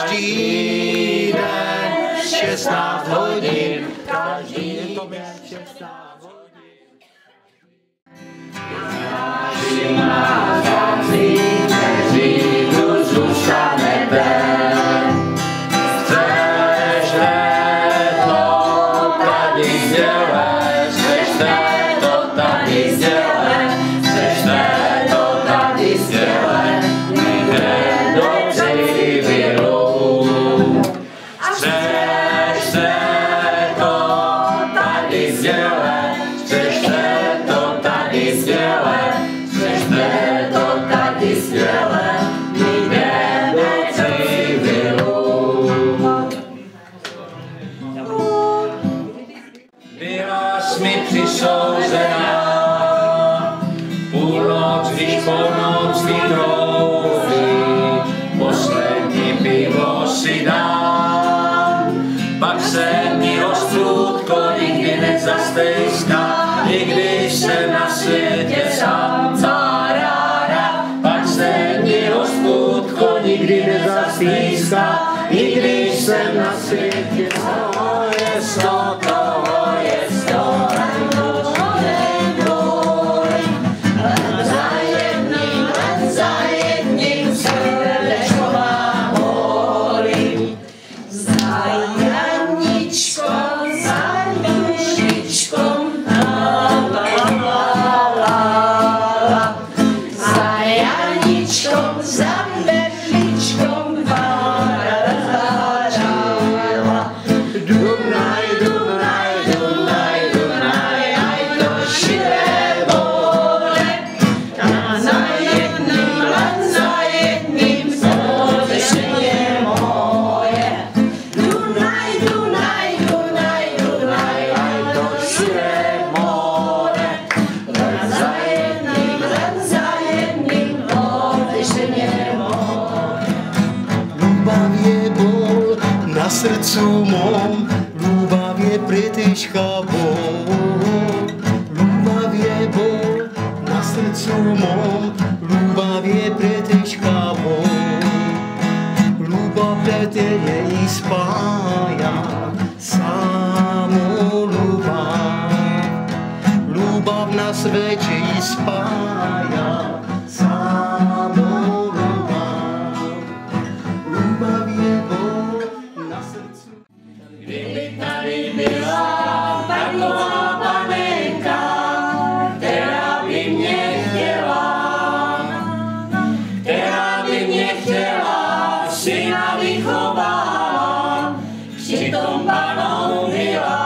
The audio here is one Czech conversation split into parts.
Každý den 16 hodin, každý den 16 hodin. Našim nářadcím, kteří tu zůstanete, chcete to tady sdělet, chcete to tady sdělet, chcete to tady sdělet, jdem do civilu. Chcete to tady sdělet, chcete to tady sdělet, chcete to tady sdělet, jdem do civilu. Byla jsi mi přisouzená, půlnoc, když po noc vydrouží, poslední pivo si dám. Pak se mi rozprudko nikdy nezastejská, i když jsem na světě sám ráda. Pak se mi rozprudko nikdy nezastejská, i když jsem na světě sám. Na srdcu mom ľúbavie pretiška bol. Ľúbavie bol, na srdcu mom ľúbavie pretiška bol. Ľúbav preteje i spája, samú ľúbav. Ľúbav na svete i spája, samú ľúbav. Ľúbav je bol. Kdyby tady byla taková panenka, která by mě chtěla, syna vychovala, přitom panou byla.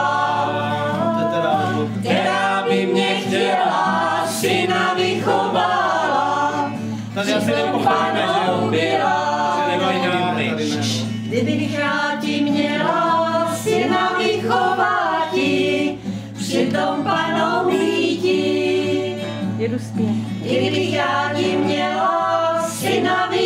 Která by mě chtěla, syna vychovala, přitom panou byla. Kdybych já ti měla syna vychováti, přitom panou mýti. Jedu zpět. Kdybych já ti měla syna vychováti,